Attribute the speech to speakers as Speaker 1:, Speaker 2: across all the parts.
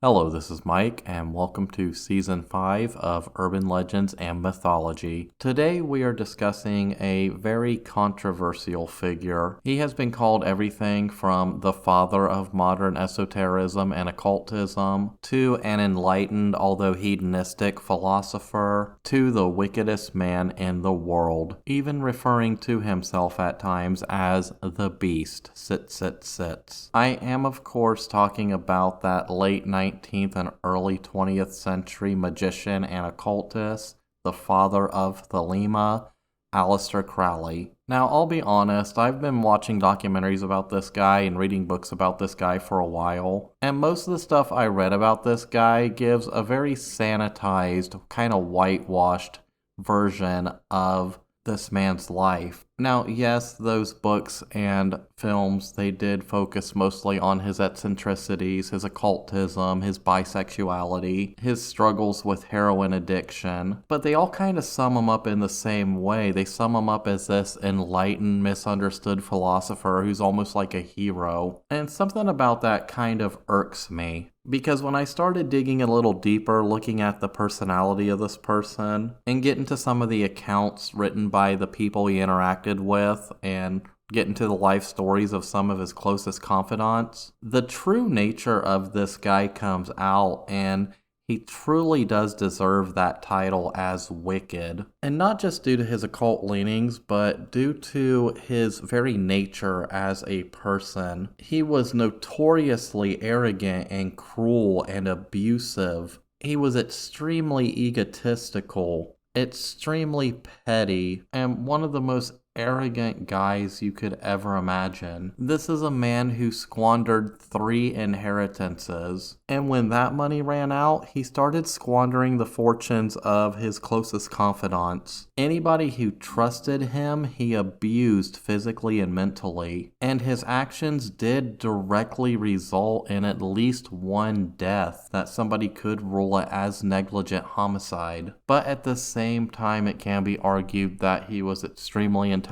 Speaker 1: Hello, this is Mike, and welcome to Season 5 of Urban Legends and Mythology. Today we are discussing a very controversial figure. He has been called everything from the father of modern esotericism and occultism, to an enlightened, although hedonistic, philosopher, to the wickedest man in the world, even referring to himself at times as the Beast. Sits. I am, of course, talking about that late 19th and early 20th century magician and occultist, the father of Thelema, Aleister Crowley. Now, I'll be honest, I've been watching documentaries about this guy and reading books about this guy for a while, and most of the stuff I read about this guy gives a very sanitized, kind of whitewashed version of this man's life. Now, yes, those books and films, they did focus mostly on his eccentricities, his occultism, his bisexuality, his struggles with heroin addiction, but they all kind of sum him up in the same way. They sum him up as this enlightened, misunderstood philosopher who's almost like a hero. And something about that kind of irks me. Because when I started digging a little deeper, looking at the personality of this person, and getting to some of the accounts written by the people he interacted with, and get into the life stories of some of his closest confidants, the true nature of this guy comes out, and he truly does deserve that title as wicked. And not just due to his occult leanings, but due to his very nature as a person. He was notoriously arrogant and cruel and abusive. He was extremely egotistical, extremely petty, and one of the most arrogant guys you could ever imagine. This is a man who squandered 3 inheritances, and when that money ran out, he started squandering the fortunes of his closest confidants. Anybody who trusted him, he abused physically and mentally, and his actions did directly result in at least one death that somebody could rule it as negligent homicide. But at the same time, it can be argued that he was extremely intelligent,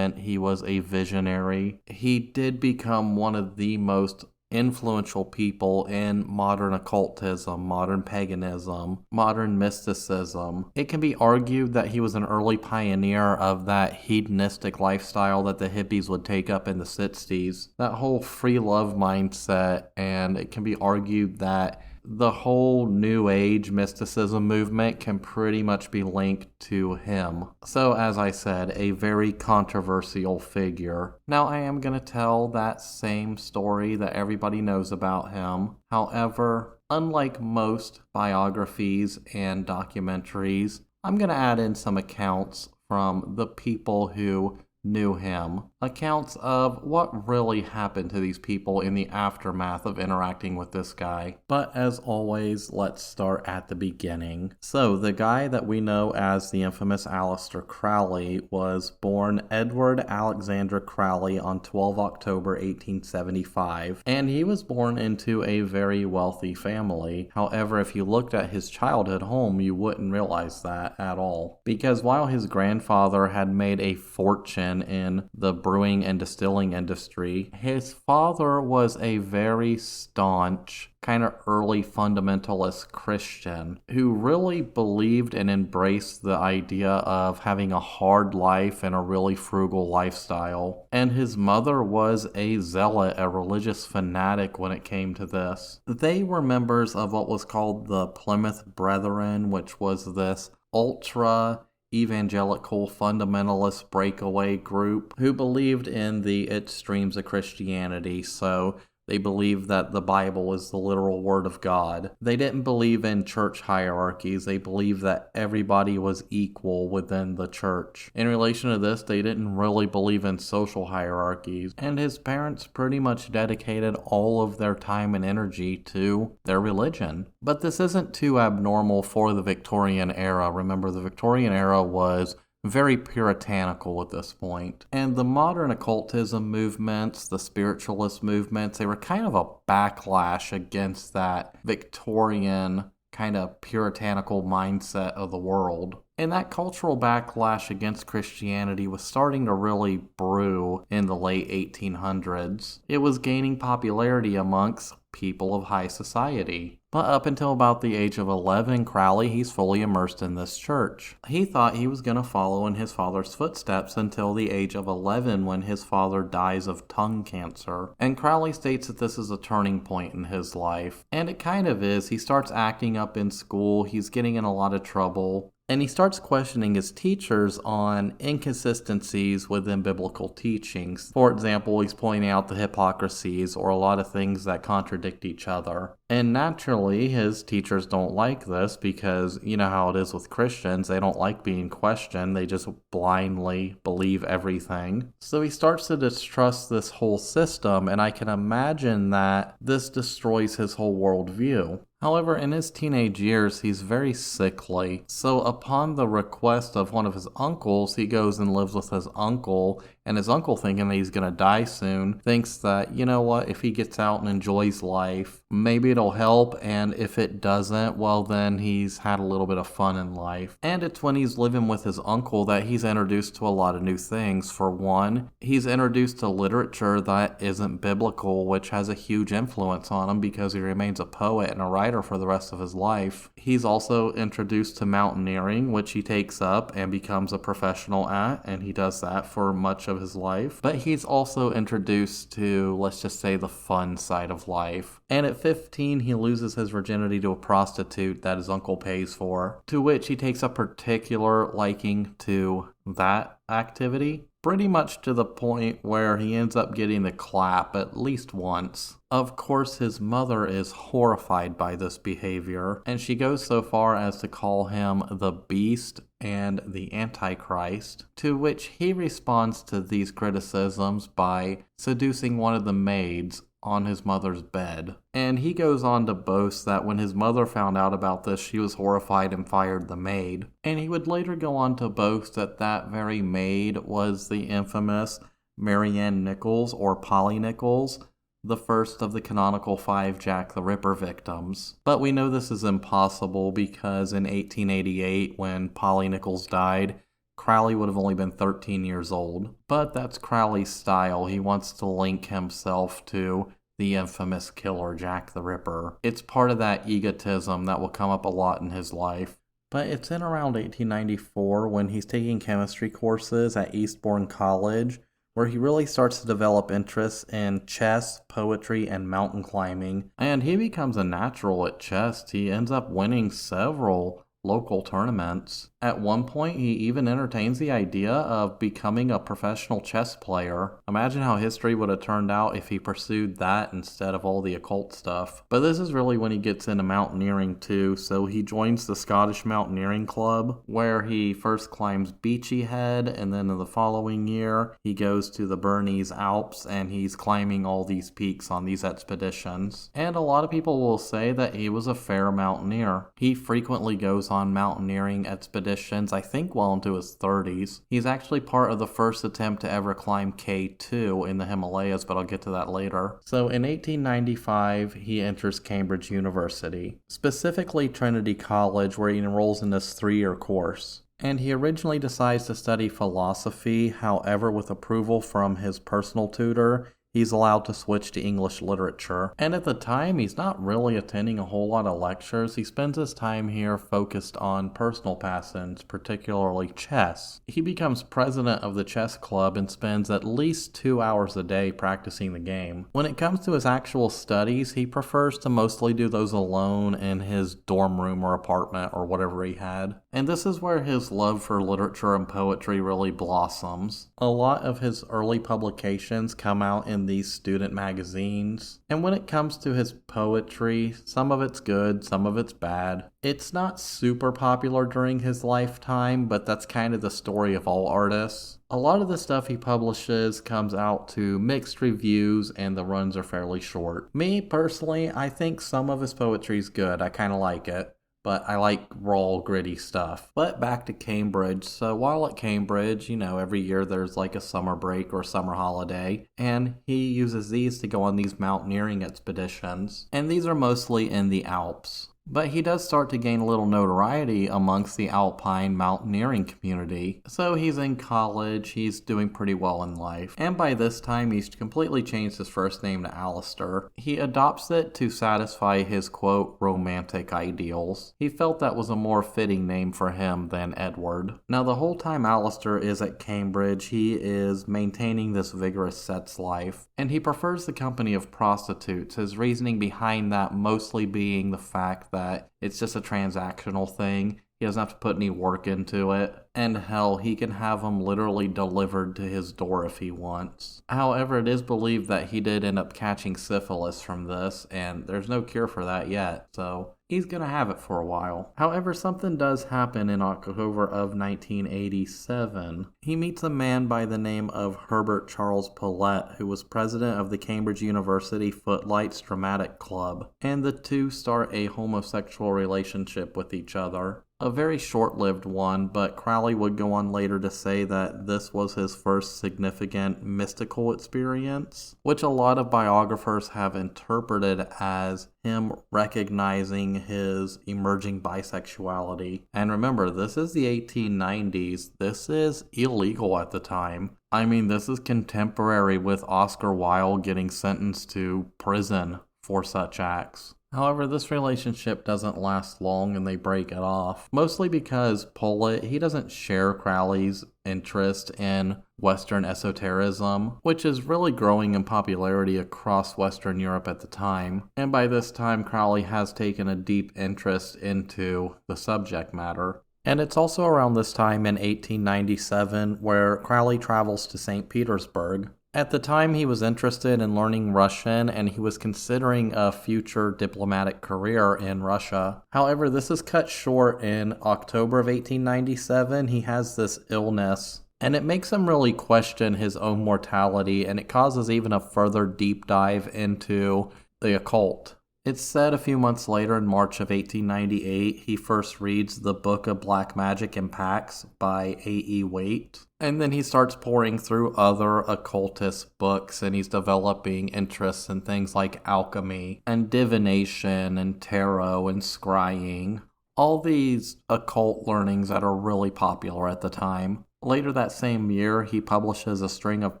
Speaker 1: he was a visionary. He did become one of the most influential people in modern occultism, modern paganism, modern mysticism. It can be argued that he was an early pioneer of that hedonistic lifestyle that the hippies would take up in the 60s, that whole free love mindset, and it can be argued that the whole New Age mysticism movement can pretty much be linked to him. So, as I said, a very controversial figure. Now, I am going to tell that same story that everybody knows about him. However, unlike most biographies and documentaries, I'm going to add in some accounts from the people who knew him. Accounts of what really happened to these people in the aftermath of interacting with this guy. But as always, let's start at the beginning. So, the guy that we know as the infamous Aleister Crowley was born Edward Alexander Crowley on 12 October 1875, and he was born into a very wealthy family. However, if you looked at his childhood home, you wouldn't realize that at all. Because while his grandfather had made a fortune in the brewing and distilling industry, his father was a very staunch, kind of early fundamentalist Christian who really believed and embraced the idea of having a hard life and a really frugal lifestyle. And his mother was a zealot, a religious fanatic when it came to this. They were members of what was called the Plymouth Brethren, which was this ultra evangelical fundamentalist breakaway group who believed in the extremes of Christianity. So they believed that the Bible is the literal word of God. They didn't believe in church hierarchies. They believed that everybody was equal within the church. In relation to this, they didn't really believe in social hierarchies. And his parents pretty much dedicated all of their time and energy to their religion. But this isn't too abnormal for the Victorian era. Remember, the Victorian era was very puritanical at this point. And the modern occultism movements, the spiritualist movements, they were kind of a backlash against that Victorian kind of puritanical mindset of the world. And that cultural backlash against Christianity was starting to really brew in the late 1800s. It was gaining popularity amongst people of high society. But up until about the age of 11, Crowley, he's fully immersed in this church. He thought he was going to follow in his father's footsteps until the age of 11 when his father dies of tongue cancer. And Crowley states that this is a turning point in his life. And it kind of is. He starts acting up in school. He's getting in a lot of trouble. And he starts questioning his teachers on inconsistencies within biblical teachings. For example, he's pointing out the hypocrisies or a lot of things that contradict each other. And naturally, his teachers don't like this because you know how it is with Christians. They don't like being questioned. They just blindly believe everything. So he starts to distrust this whole system, and I can imagine that this destroys his whole worldview. However, in his teenage years, he's very sickly. So upon the request of one of his uncles, he goes and lives with his uncle. And his uncle, thinking that he's going to die soon, thinks that, you know what, if he gets out and enjoys life, maybe it'll help. And if it doesn't, well, then he's had a little bit of fun in life. And it's when he's living with his uncle that he's introduced to a lot of new things. For one, he's introduced to literature that isn't biblical, which has a huge influence on him because he remains a poet and a writer for the rest of his life. He's also introduced to mountaineering, which he takes up and becomes a professional at, and he does that for much of his life. But he's also introduced to, let's just say, the fun side of life. And at 15, he loses his virginity to a prostitute that his uncle pays for, to which he takes a particular liking to that activity. Pretty much to the point where he ends up getting the clap at least once. Of course, his mother is horrified by this behavior, and she goes so far as to call him the beast and the Antichrist, to which he responds to these criticisms by seducing one of the maids on his mother's bed. And he goes on to boast that when his mother found out about this, she was horrified and fired the maid. And he would later go on to boast that that very maid was the infamous Marianne Nichols, or Polly Nichols, the first of the canonical 5 Jack the Ripper victims. But we know this is impossible because in 1888, when Polly Nichols died, Crowley would have only been 13 years old. But that's Crowley's style. He wants to link himself to the infamous killer Jack the Ripper. It's part of that egotism that will come up a lot in his life. But it's in around 1894 when he's taking chemistry courses at Eastbourne College, where he really starts to develop interests in chess, poetry, and mountain climbing. And he becomes a natural at chess. He ends up winning several local tournaments. At one point, he even entertains the idea of becoming a professional chess player. Imagine how history would have turned out if he pursued that instead of all the occult stuff. But this is really when he gets into mountaineering too, so he joins the Scottish Mountaineering Club, where he first climbs Beachy Head, and then in the following year, he goes to the Bernese Alps, and he's climbing all these peaks on these expeditions. And a lot of people will say that he was a fair mountaineer. He frequently goes on mountaineering expeditions, I think well into his 30s. He's actually part of the first attempt to ever climb K2 in the Himalayas, but I'll get to that later. So in 1895, he enters Cambridge University, specifically Trinity College, where he enrolls in this 3-year course. And he originally decides to study philosophy. However, with approval from his personal tutor, he's allowed to switch to English literature. And at the time, he's not really attending a whole lot of lectures. He spends his time here focused on personal passions, particularly chess. He becomes president of the chess club and spends at least 2 hours a day practicing the game. When it comes to his actual studies, he prefers to mostly do those alone in his dorm room or apartment or whatever he had. And this is where his love for literature and poetry really blossoms. A lot of his early publications come out in these student magazines. And when it comes to his poetry, some of it's good, some of it's bad. It's not super popular during his lifetime, but that's kind of the story of all artists. A lot of the stuff he publishes comes out to mixed reviews, and the runs are fairly short. Me, personally, I think some of his poetry's good. I kind of like it. But I like raw, gritty stuff. But back to Cambridge. So while at Cambridge, every year there's like a summer break or summer holiday, and he uses these to go on these mountaineering expeditions. And these are mostly in the Alps. But he does start to gain a little notoriety amongst the alpine mountaineering community. So he's in college, he's doing pretty well in life. And by this time, he's completely changed his first name to Aleister. He adopts it to satisfy his, quote, romantic ideals. He felt that was a more fitting name for him than Edward. Now, the whole time Aleister is at Cambridge, he is maintaining this vigorous sex life. And he prefers the company of prostitutes, his reasoning behind that mostly being the fact that it's just a transactional thing. He doesn't have to put any work into it. And hell, he can have them literally delivered to his door if he wants. However, it is believed that he did end up catching syphilis from this, and there's no cure for that yet, so he's gonna have it for a while. However, something does happen in October of 1987. He meets a man by the name of Herbert Charles Paulette, who was president of the Cambridge University Footlights Dramatic Club, and the two start a homosexual relationship with each other. A very short-lived one, but Crowley would go on later to say that this was his first significant mystical experience, which a lot of biographers have interpreted as him recognizing his emerging bisexuality. And remember, this is the 1890s. This is illegal at the time. I mean, this is contemporary with Oscar Wilde getting sentenced to prison for such acts. However, this relationship doesn't last long and they break it off, mostly because Paulette, he doesn't share Crowley's interest in Western esotericism, which is really growing in popularity across Western Europe at the time. And by this time, Crowley has taken a deep interest into the subject matter. And it's also around this time in 1897 where Crowley travels to St. Petersburg. At the time, he was interested in learning Russian, and he was considering a future diplomatic career in Russia. However, this is cut short in October of 1897. He has this illness, and it makes him really question his own mortality, and it causes even a further deep dive into the occult. It's said a few months later, in March of 1898, he first reads the Book of Black Magic and Pacts by A.E. Waite. And then he starts pouring through other occultist books, and he's developing interests in things like alchemy and divination and tarot and scrying. All these occult learnings that are really popular at the time. Later that same year, he publishes a string of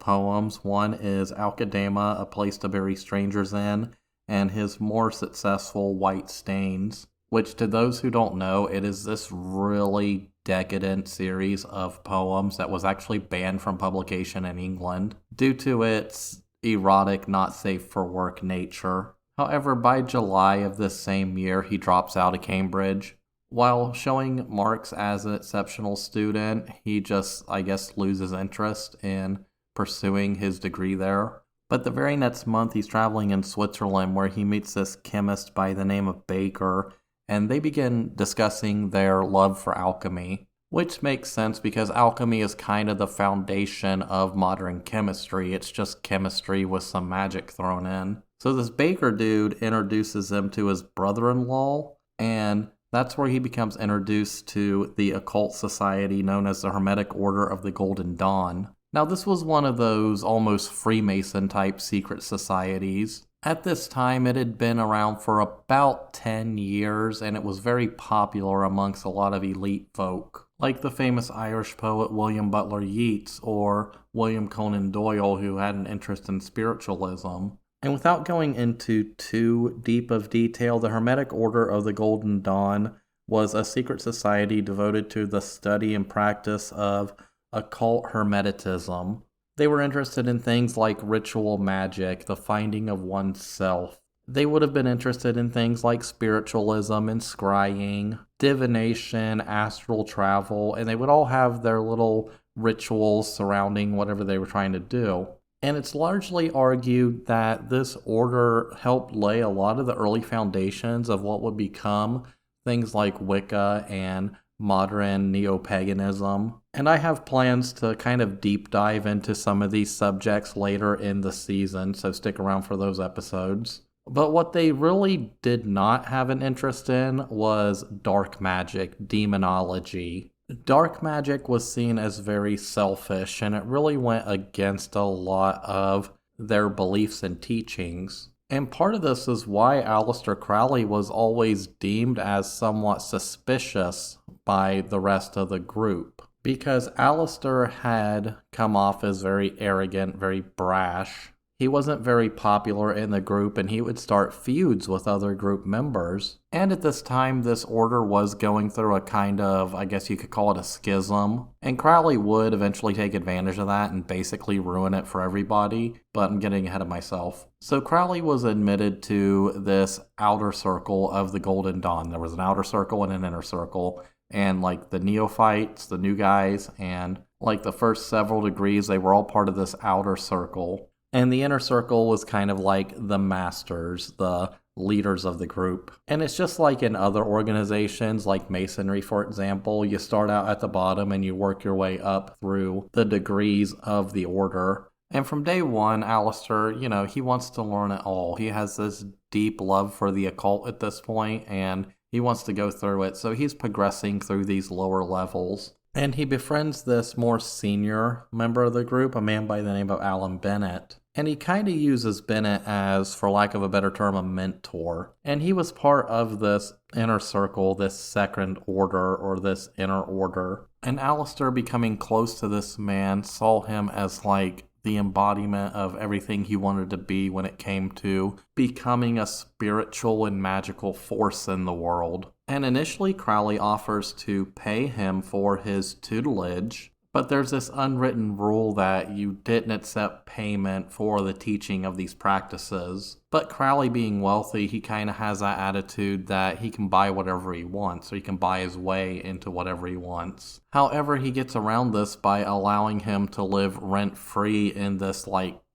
Speaker 1: poems. One is Alkadama, A Place to Bury Strangers In, and his more successful White Stains, which to those who don't know, it is this really decadent series of poems that was actually banned from publication in England due to its erotic, not safe for work nature. However, by July of this same year, he drops out of Cambridge. While showing marks as an exceptional student, he just, I guess, loses interest in pursuing his degree there. But the very next month, he's traveling in Switzerland where he meets this chemist by the name of Baker, and they begin discussing their love for alchemy, which makes sense because alchemy is kind of the foundation of modern chemistry. It's just chemistry with some magic thrown in. So this Baker dude introduces him to his brother-in-law, and that's where he becomes introduced to the occult society known as the Hermetic Order of the Golden Dawn. Now, this was one of those almost Freemason-type secret societies. At this time, it had been around for about 10 years, and it was very popular amongst a lot of elite folk, like the famous Irish poet William Butler Yeats or William Conan Doyle, who had an interest in spiritualism. And without going into too deep of detail, the Hermetic Order of the Golden Dawn was a secret society devoted to the study and practice of occult hermeticism. They were interested in things like ritual magic, the finding of oneself. They would have been interested in things like spiritualism and scrying, divination, astral travel, and they would all have their little rituals surrounding whatever they were trying to do. And it's largely argued that this order helped lay a lot of the early foundations of what would become things like Wicca and modern neo-paganism. And I have plans to kind of deep dive into some of these subjects later in the season, so stick around for those episodes. But what they really did not have an interest in was dark magic, demonology. Dark magic was seen as very selfish, and it really went against a lot of their beliefs and teachings. And part of this is why Aleister Crowley was always deemed as somewhat suspicious by the rest of the group. Because Aleister had come off as very arrogant, very brash. He wasn't very popular in the group, and he would start feuds with other group members. And at this time, this order was going through a kind of, I guess you could call it a schism. And Crowley would eventually take advantage of that and basically ruin it for everybody. But I'm getting ahead of myself. So Crowley was admitted to this outer circle of the Golden Dawn. There was an outer circle and an inner circle. And like the neophytes, the new guys, and like the first several degrees, they were all part of this outer circle. And the inner circle was kind of like the masters, the leaders of the group. And it's just like in other organizations, like Masonry, for example, you start out at the bottom and you work your way up through the degrees of the order. And from day one, Aleister, he wants to learn it all. He has this deep love for the occult at this point, and he wants to go through it. So he's progressing through these lower levels. And he befriends this more senior member of the group, a man by the name of Alan Bennett. And he kind of uses Bennett as, for lack of a better term, a mentor. And he was part of this inner circle, this second order, or this inner order. And Aleister, becoming close to this man, saw him as like the embodiment of everything he wanted to be when it came to becoming a spiritual and magical force in the world. And initially, Crowley offers to pay him for his tutelage, but there's this unwritten rule that you didn't accept payment for the teaching of these practices. But Crowley, being wealthy, he kind of has that attitude that he can buy whatever he wants, or he can buy his way into whatever he wants. However, he gets around this by allowing him to live rent-free in this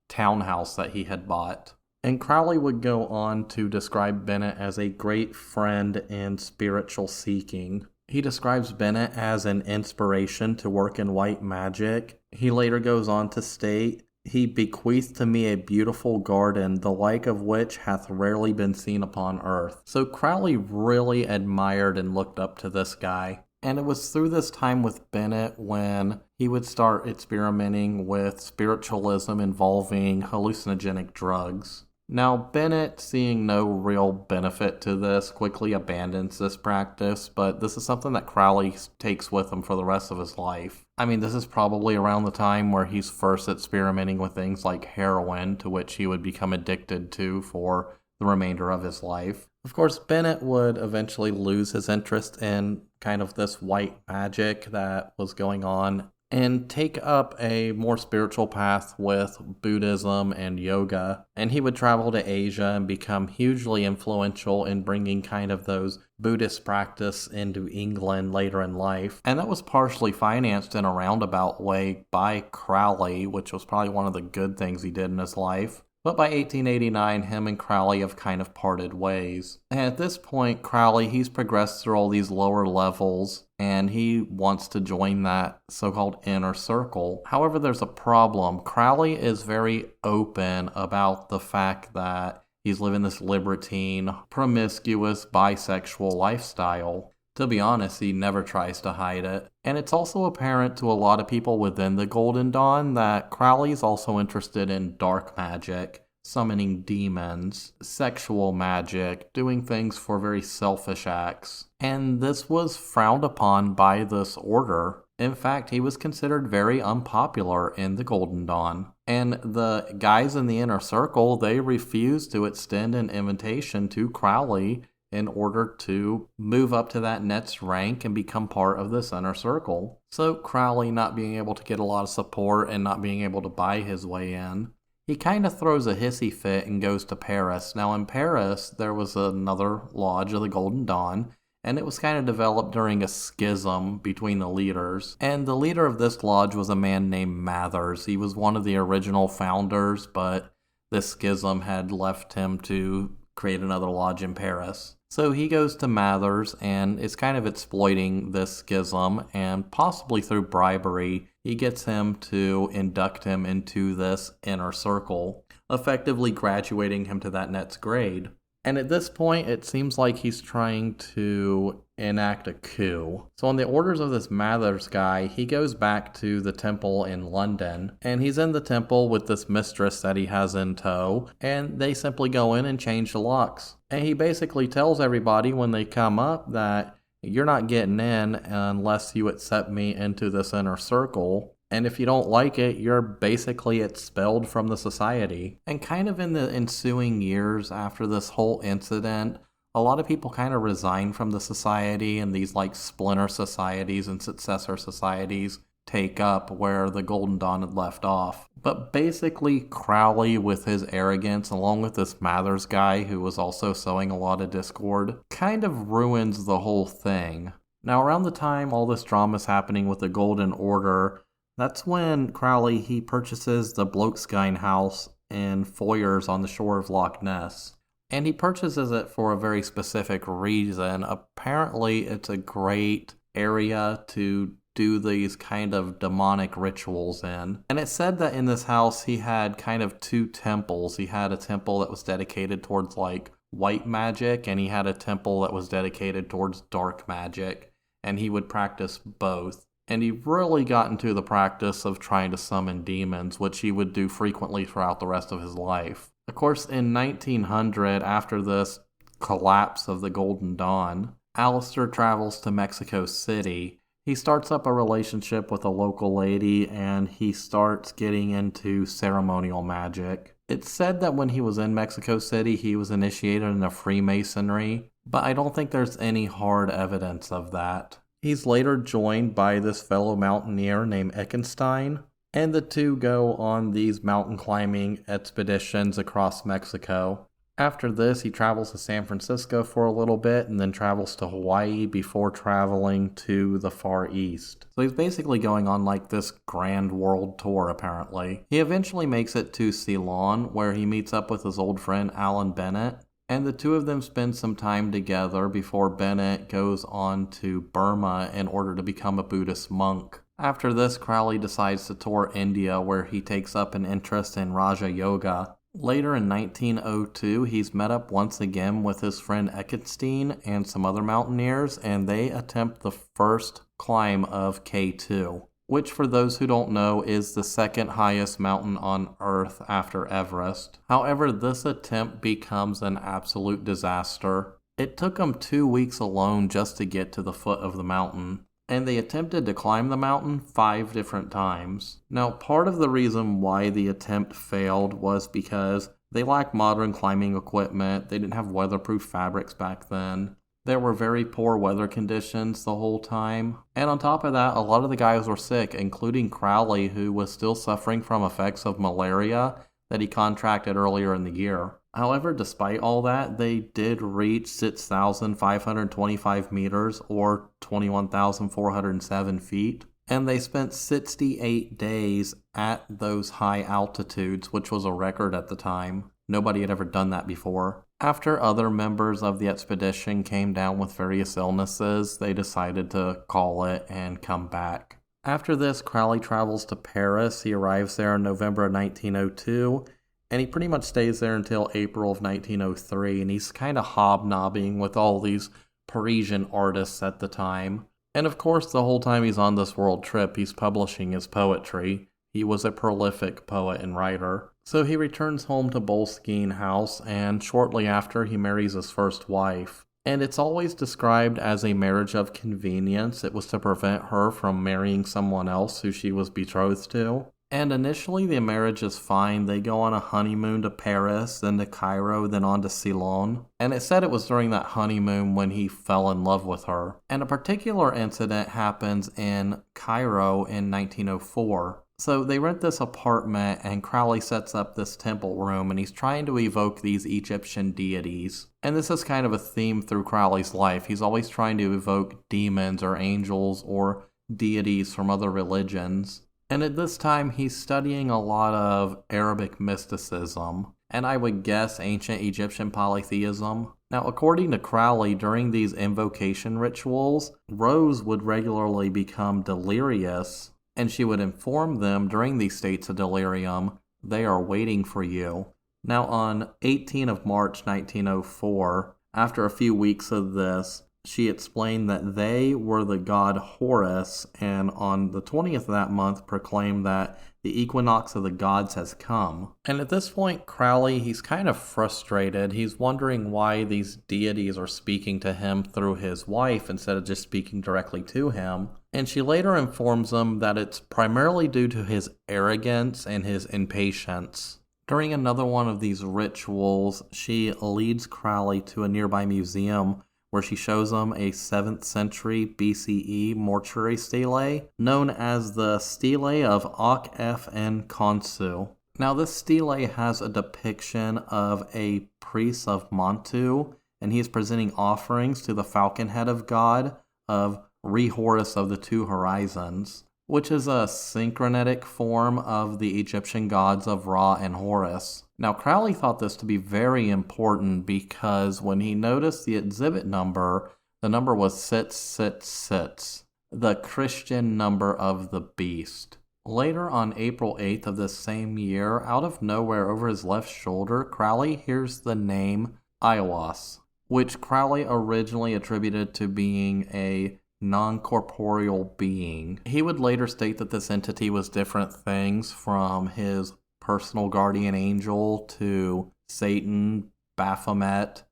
Speaker 1: townhouse that he had bought. And Crowley would go on to describe Bennett as a great friend in spiritual seeking. He describes Bennett as an inspiration to work in white magic. He later goes on to state, "He bequeathed to me a beautiful garden, the like of which hath rarely been seen upon earth." So Crowley really admired and looked up to this guy. And it was through this time with Bennett when he would start experimenting with spiritualism involving hallucinogenic drugs. Now, Bennett, seeing no real benefit to this, quickly abandons this practice, but this is something that Crowley takes with him for the rest of his life. I mean, this is probably around the time where he's first experimenting with things like heroin, to which he would become addicted to for the remainder of his life. Of course, Bennett would eventually lose his interest in kind of this white magic that was going on and take up a more spiritual path with Buddhism and yoga. And he would travel to Asia and become hugely influential in bringing kind of those Buddhist practice into England later in life. And that was partially financed in a roundabout way by Crowley, which was probably one of the good things he did in his life. But by 1889, him and Crowley have kind of parted ways. And at this point, Crowley, he's progressed through all these lower levels, and he wants to join that so-called inner circle. However, there's a problem. Crowley is very open about the fact that he's living this libertine, promiscuous, bisexual lifestyle. To be honest, he never tries to hide it. And it's also apparent to a lot of people within the Golden Dawn that Crowley's also interested in dark magic, summoning demons, sexual magic, doing things for very selfish acts. And this was frowned upon by this order. In fact, he was considered very unpopular in the Golden Dawn. And the guys in the inner circle, they refused to extend an invitation to Crowley in order to move up to that next rank and become part of this inner circle. So Crowley, not being able to get a lot of support and not being able to buy his way in, he kind of throws a hissy fit and goes to Paris. Now in Paris, there was another lodge of the Golden Dawn, and it was kind of developed during a schism between the leaders. And the leader of this lodge was a man named Mathers. He was one of the original founders, but this schism had left him to create another lodge in Paris. So he goes to Mathers and is kind of exploiting this schism, and possibly through bribery, he gets him to induct him into this inner circle, effectively graduating him to that next grade. And at this point, it seems like he's trying to enact a coup. So on the orders of this Mathers guy, he goes back to the temple in London, and he's in the temple with this mistress that he has in tow, and they simply go in and change the locks. And he basically tells everybody when they come up that you're not getting in unless you accept me into this inner circle. And if you don't like it, you're basically expelled from the society. And kind of in the ensuing years after this whole incident, a lot of people kind of resign from the society, and these like splinter societies and successor societies take up where the Golden Dawn had left off. But basically, Crowley, with his arrogance, along with this Mathers guy who was also sowing a lot of discord, kind of ruins the whole thing. Now, around the time all this drama is happening with the Golden Order, that's when Crowley, he purchases the Blokskine house in Foyers on the shore of Loch Ness. And he purchases it for a very specific reason. Apparently, it's a great area to do these kind of demonic rituals in. And it's said that in this house, he had kind of two temples. He had a temple that was dedicated towards like white magic, and he had a temple that was dedicated towards dark magic. And he would practice both. And he really got into the practice of trying to summon demons, which he would do frequently throughout the rest of his life. Of course, in 1900, after this collapse of the Golden Dawn, Aleister travels to Mexico City. He starts up a relationship with a local lady, and he starts getting into ceremonial magic. It's said that when he was in Mexico City, he was initiated into Freemasonry, but I don't think there's any hard evidence of that. He's later joined by this fellow mountaineer named Eckenstein, and the two go on these mountain climbing expeditions across Mexico. After this, he travels to San Francisco for a little bit and then travels to Hawaii before traveling to the Far East. So he's basically going on like this grand world tour, apparently. He eventually makes it to Ceylon, where he meets up with his old friend Alan Bennett, and the two of them spend some time together before Bennett goes on to Burma in order to become a Buddhist monk. After this, Crowley decides to tour India, where he takes up an interest in Raja Yoga. Later in 1902, he's met up once again with his friend Eckenstein and some other mountaineers, and they attempt the first climb of K2, which, for those who don't know, is the second highest mountain on Earth after Everest. However, this attempt becomes an absolute disaster. It took them 2 weeks alone just to get to the foot of the mountain, and they attempted to climb the mountain 5 different times. Now, part of the reason why the attempt failed was because they lacked modern climbing equipment, they didn't have weatherproof fabrics back then. There were very poor weather conditions the whole time. And on top of that, a lot of the guys were sick, including Crowley, who was still suffering from effects of malaria that he contracted earlier in the year. However, despite all that, they did reach 6,525 meters, or 21,407 feet. And they spent 68 days at those high altitudes, which was a record at the time. Nobody had ever done that before. After other members of the expedition came down with various illnesses, they decided to call it and come back. After this, Crowley travels to Paris. He arrives there in November of 1902, and he pretty much stays there until April of 1903, and he's kind of hobnobbing with all these Parisian artists at the time. And of course, the whole time he's on this world trip, he's publishing his poetry. He was a prolific poet and writer. So he returns home to Blokskine House, and shortly after, he marries his first wife. And it's always described as a marriage of convenience. It was to prevent her from marrying someone else who she was betrothed to. And initially, the marriage is fine. They go on a honeymoon to Paris, then to Cairo, then on to Ceylon. And it said it was during that honeymoon when he fell in love with her. And a particular incident happens in Cairo in 1904. So they rent this apartment, and Crowley sets up this temple room, and he's trying to evoke these Egyptian deities. And this is kind of a theme through Crowley's life. He's always trying to evoke demons or angels or deities from other religions. And at this time, he's studying a lot of Arabic mysticism, and I would guess ancient Egyptian polytheism. Now, according to Crowley, during these invocation rituals, Rose would regularly become delirious, and she would inform them during these states of delirium, they are waiting for you. Now, on 18 of March 1904, after a few weeks of this, she explained that they were the god Horus, and on the 20th of that month proclaimed that the equinox of the gods has come. And at this point, Crowley, he's kind of frustrated. He's wondering why these deities are speaking to him through his wife instead of just speaking directly to him. And she later informs him that it's primarily due to his arrogance and his impatience. During another one of these rituals, she leads Crowley to a nearby museum where she shows him a 7th century BCE mortuary stele known as the Stele of Ak-F-N Khonsu. Now, this stele has a depiction of a priest of Montu, and he is presenting offerings to the falcon head of God of Re-Horus of the Two Horizons, which is a synchronetic form of the Egyptian gods of Ra and Horus. Now, Crowley thought this to be very important because when he noticed the exhibit number, the number was 666, the Christian number of the beast. Later, on April 8th of this same year, out of nowhere over his left shoulder, Crowley hears the name Aiwass, which Crowley originally attributed to being a non-corporeal being. He would later state that this entity was different things, from his personal guardian angel to Satan, Baphomet,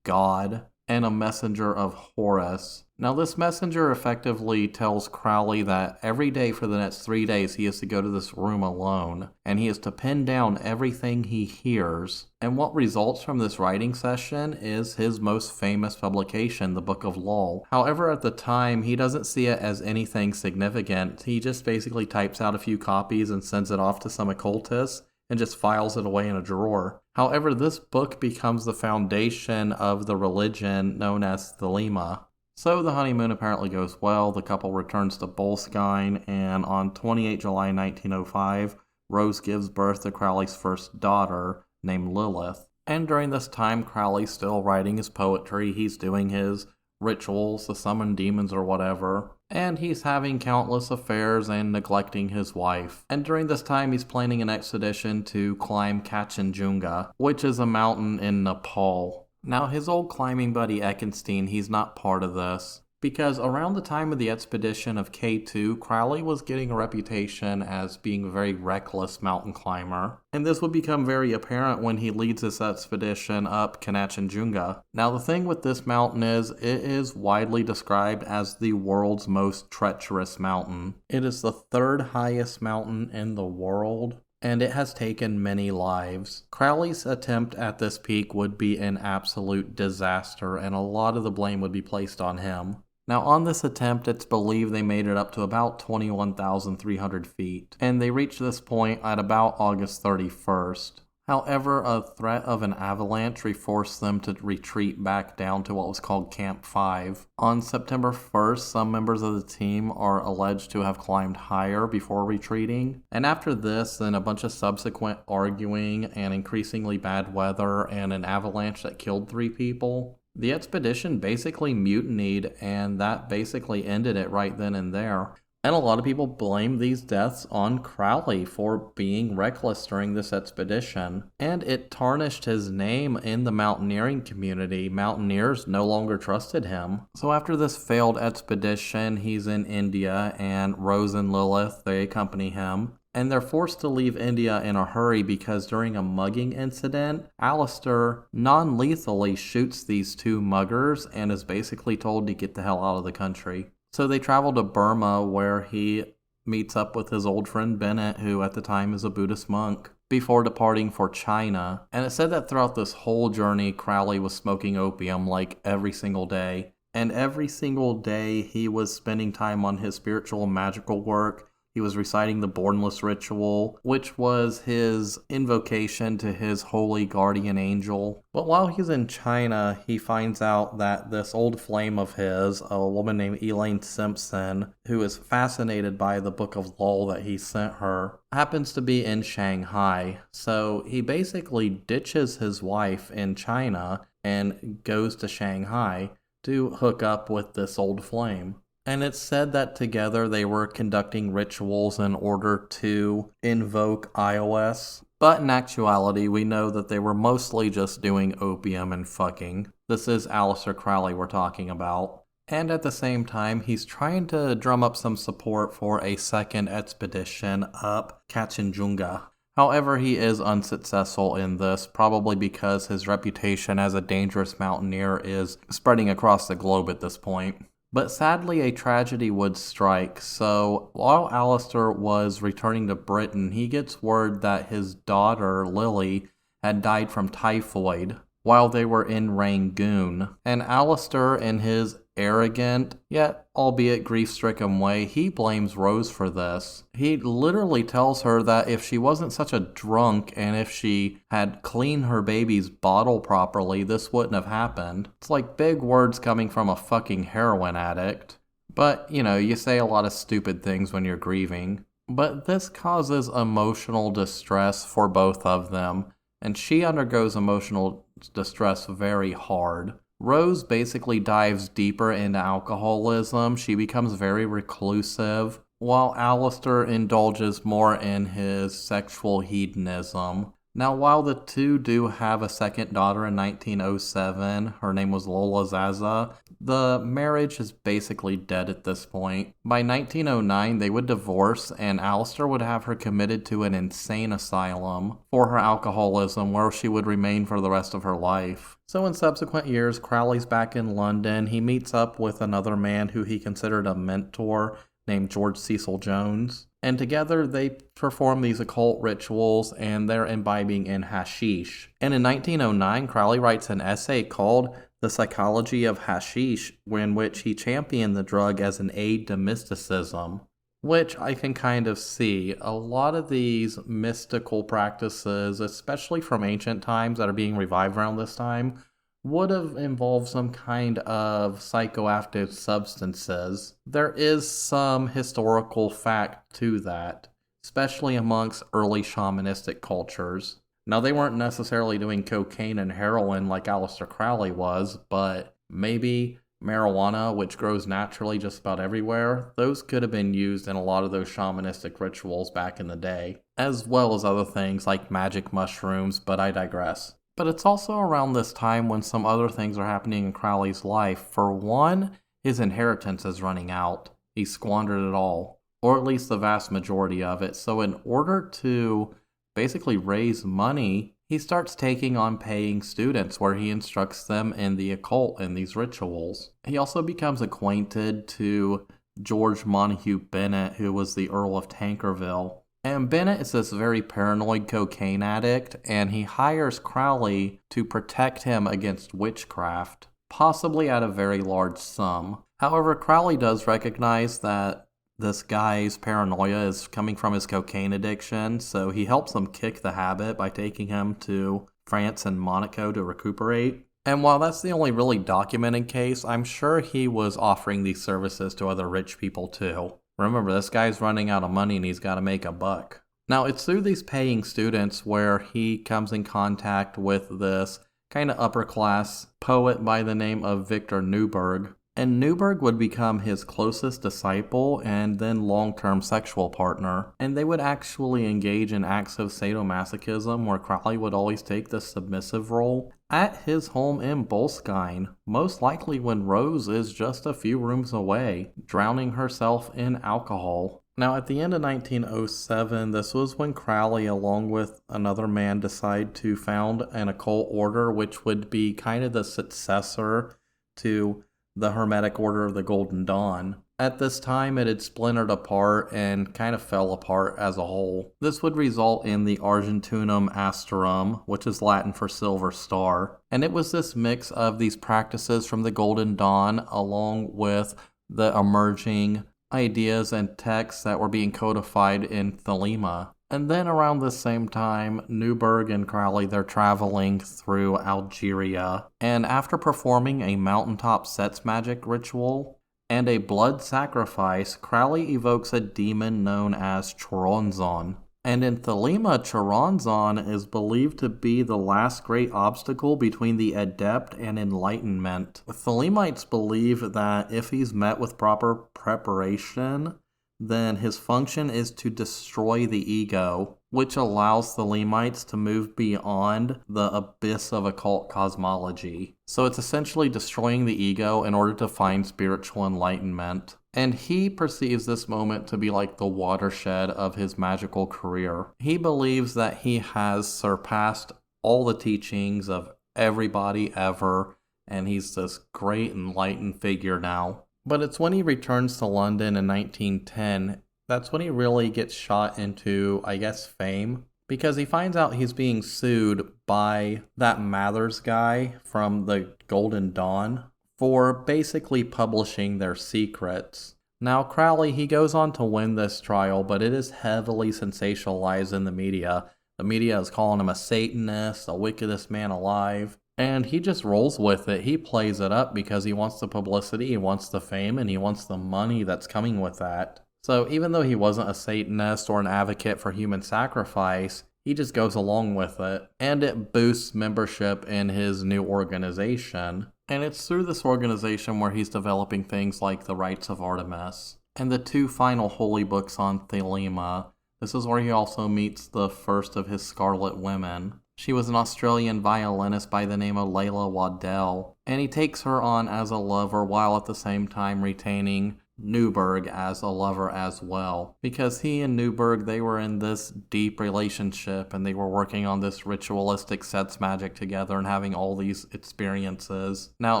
Speaker 1: God, and a messenger of Horus. Now, this messenger effectively tells Crowley that every day for the next 3 days he is to go to this room alone, and he is to pin down everything he hears. And what results from this writing session is his most famous publication, the Book of Lul. However, at the time, he doesn't see it as anything significant. He just basically types out a few copies and sends it off to some occultist and just files it away in a drawer. However, this book becomes the foundation of the religion known as Thelema. So the honeymoon apparently goes well, the couple returns to Boleskine, and on 28 July 1905, Rose gives birth to Crowley's first daughter, named Lilith. And during this time, Crowley's still writing his poetry, he's doing his rituals to summon demons or whatever, and he's having countless affairs and neglecting his wife. And during this time, he's planning an expedition to climb Kanchenjunga, which is a mountain in Nepal. Now, his old climbing buddy Eckenstein, he's not part of this, because around the time of the expedition of K2, Crowley was getting a reputation as being a very reckless mountain climber, and this would become very apparent when he leads this expedition up Kanchenjunga. Now, the thing with this mountain is, it is widely described as the world's most treacherous mountain. It is the 3rd highest mountain in the world, and it has taken many lives. Crowley's attempt at this peak would be an absolute disaster, and a lot of the blame would be placed on him. Now, on this attempt, it's believed they made it up to about 21,300 feet, and they reached this point at about August 31st. However, a threat of an avalanche forced them to retreat back down to what was called Camp 5. On September 1st, some members of the team are alleged to have climbed higher before retreating. And after this, then a bunch of subsequent arguing and increasingly bad weather and an avalanche that killed 3 people, the expedition basically mutinied, and that basically ended it right then and there. And a lot of people blame these deaths on Crowley for being reckless during this expedition, and it tarnished his name in the mountaineering community. Mountaineers no longer trusted him. So after this failed expedition, he's in India, and Rose and Lilith, they accompany him. And they're forced to leave India in a hurry because during a mugging incident, Aleister non-lethally shoots these 2 muggers and is basically told to get the hell out of the country. So they travel to Burma, where he meets up with his old friend Bennett, who at the time is a Buddhist monk, before departing for China. And it said that throughout this whole journey, Crowley was smoking opium like every single day. And every single day he was spending time on his spiritual and magical work. He was reciting the Bornless Ritual, which was his invocation to his holy guardian angel. But while he's in China, he finds out that this old flame of his, a woman named Elaine Simpson, who is fascinated by the Book of Lul that he sent her, happens to be in Shanghai. So he basically ditches his wife in China and goes to Shanghai to hook up with this old flame. And it's said that together they were conducting rituals in order to invoke iOS, But in actuality, we know that they were mostly just doing opium and fucking. This is Aleister Crowley we're talking about. And at the same time, he's trying to drum up some support for a second expedition up Kachinjunga. However, he is unsuccessful in this, probably because his reputation as a dangerous mountaineer is spreading across the globe at this point. But sadly, a tragedy would strike, so while Aleister was returning to Britain, he gets word that his daughter, Lily, had died from typhoid while they were in Rangoon. And Aleister, in his arrogant, yet albeit grief-stricken way, he blames Rose for this. He literally tells her that if she wasn't such a drunk and if she had cleaned her baby's bottle properly, this wouldn't have happened. It's like big words coming from a fucking heroin addict. But, you say a lot of stupid things when you're grieving. But this causes emotional distress for both of them, and she undergoes emotional distress very hard. Rose basically dives deeper into alcoholism. She becomes very reclusive, while Aleister indulges more in his sexual hedonism. Now, while the two do have a second daughter in 1907, her name was Lola Zaza, the marriage is basically dead at this point. By 1909, they would divorce, and Aleister would have her committed to an insane asylum for her alcoholism, where she would remain for the rest of her life. So in subsequent years, Crowley's back in London. He meets up with another man who he considered a mentor named George Cecil Jones. And together they perform these occult rituals, and they're imbibing in hashish. And in 1909, Crowley writes an essay called The Psychology of Hashish, in which he championed the drug as an aid to mysticism, which I can kind of see. A lot of these mystical practices, especially from ancient times that are being revived around this time, would have involved some kind of psychoactive substances. There is some historical fact to that, especially amongst early shamanistic cultures. Now, they weren't necessarily doing cocaine and heroin like Aleister Crowley was, but maybe marijuana, which grows naturally just about everywhere, those could have been used in a lot of those shamanistic rituals back in the day, as well as other things like magic mushrooms, but I digress. But it's also around this time when some other things are happening in Crowley's life. For one, his inheritance is running out. He squandered it all, or at least the vast majority of it. So in order to basically raise money, he starts taking on paying students where he instructs them in the occult and these rituals. He also becomes acquainted to George Montague Bennett, who was the Earl of Tankerville. And Bennett is this very paranoid cocaine addict, and he hires Crowley to protect him against witchcraft, possibly at a very large sum. However, Crowley does recognize that this guy's paranoia is coming from his cocaine addiction, so he helps him kick the habit by taking him to France and Monaco to recuperate. And while that's the only really documented case, I'm sure he was offering these services to other rich people too. Remember, this guy's running out of money and he's got to make a buck. Now, it's through these paying students where he comes in contact with this kind of upper class poet by the name of Victor Newburgh. And Newburgh would become his closest disciple and then long-term sexual partner. And they would actually engage in acts of sadomasochism where Crowley would always take the submissive role at his home in Boleskine, most likely when Rose is just a few rooms away, drowning herself in alcohol. Now, at the end of 1907, this was when Crowley, along with another man, decided to found an occult order which would be kind of the successor to the Hermetic Order of the Golden Dawn. At this time, it had splintered apart and kind of fell apart as a whole. This would result in the Argentunum Asterum, which is Latin for silver star. And it was this mix of these practices from the Golden Dawn along with the emerging ideas and texts that were being codified in Thelema. And then around the same time, Newburgh and Crowley, they're traveling through Algeria. And after performing a mountaintop sets magic ritual and a blood sacrifice, Crowley evokes a demon known as Choronzon. And in Thelema, Choronzon is believed to be the last great obstacle between the adept and enlightenment. Thelemites believe that if he's met with proper preparation, then his function is to destroy the ego. which allows the Lemites to move beyond the abyss of occult cosmology. So it's essentially destroying the ego in order to find spiritual enlightenment. And he perceives this moment to be like the watershed of his magical career. He believes that he has surpassed all the teachings of everybody ever, and he's this great enlightened figure now. But it's when he returns to London in 1910, that's when he really gets shot into, I guess, fame. Because he finds out he's being sued by that Mathers guy from the Golden Dawn for basically publishing their secrets. Now, Crowley, he goes on to win this trial, but it is heavily sensationalized in the media. The media is calling him a Satanist, the wickedest man alive. And he just rolls with it. He plays it up because he wants the publicity, he wants the fame, and he wants the money that's coming with that. So even though he wasn't a Satanist or an advocate for human sacrifice, he just goes along with it. And it boosts membership in his new organization. And it's through this organization where he's developing things like the Rites of Artemis and the 2 final holy books on Thelema. This is where he also meets the first of his Scarlet Women. She was an Australian violinist by the name of Layla Waddell, and he takes her on as a lover while at the same time retaining Newberg as a lover as well. Because he and Newberg, they were in this deep relationship and they were working on this ritualistic sets magic together and having all these experiences. Now,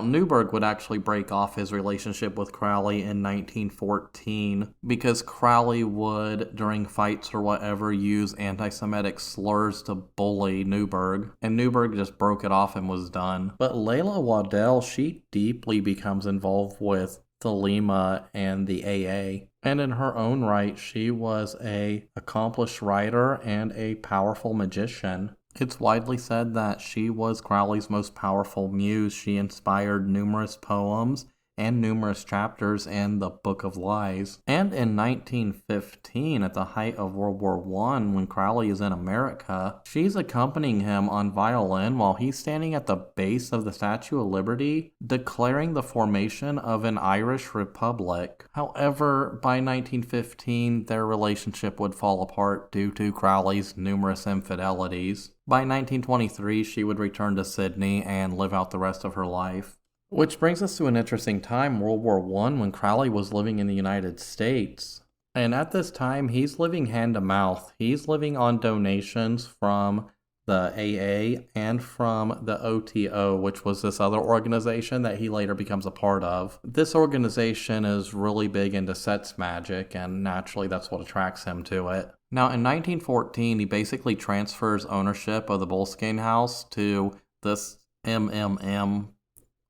Speaker 1: Newberg would actually break off his relationship with Crowley in 1914 because Crowley would, during fights or whatever, use anti-Semitic slurs to bully Newberg, and Newberg just broke it off and was done. But Layla Waddell, she deeply becomes involved with Thelema and the AA. And in her own right, she was an accomplished writer and a powerful magician. It's widely said that she was Crowley's most powerful muse. She inspired numerous poems and numerous chapters in the Book of Lies. And in 1915, at the height of World War I, when Crowley is in America, she's accompanying him on violin while he's standing at the base of the Statue of Liberty, declaring the formation of an Irish Republic. However, by 1915, their relationship would fall apart due to Crowley's numerous infidelities. By 1923, she would return to Sydney and live out the rest of her life. Which brings us to an interesting time, World War I, when Crowley was living in the United States. And at this time, he's living hand to mouth. He's living on donations from the AA and from the OTO, which was this other organization that he later becomes a part of. This organization is really big into sets magic, and naturally that's what attracts him to it. Now, in 1914, he basically transfers ownership of the Boleskine House to this MMM,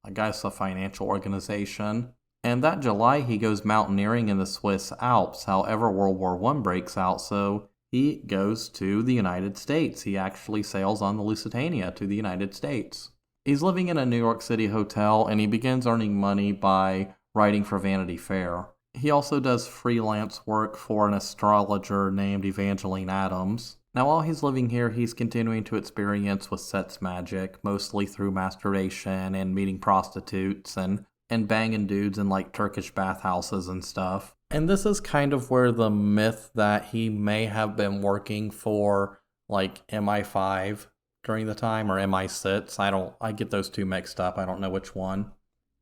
Speaker 1: I guess a financial organization. And that July, he goes mountaineering in the Swiss Alps. However, World War I breaks out, so he goes to the United States. He actually sails on the Lusitania to the United States. He's living in a New York City hotel, and he begins earning money by writing for Vanity Fair. He also does freelance work for an astrologer named Evangeline Adams. Now, while he's living here, he's continuing to experience with sets magic, mostly through masturbation and meeting prostitutes and banging dudes in like Turkish bathhouses and stuff. And this is kind of where the myth that he may have been working for like MI5 during the time, or MI6, I get those two mixed up, I don't know which one.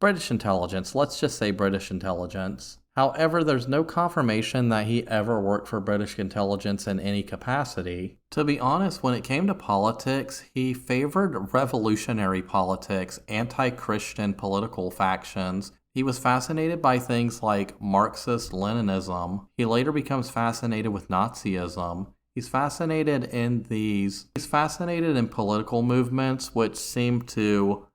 Speaker 1: British intelligence, let's just say British intelligence. However, there's no confirmation that he ever worked for British intelligence in any capacity. To be honest, when it came to politics, he favored revolutionary politics, anti-Christian political factions. He was fascinated by things like Marxist-Leninism. He later becomes fascinated with Nazism. He's fascinated in political movements which seem to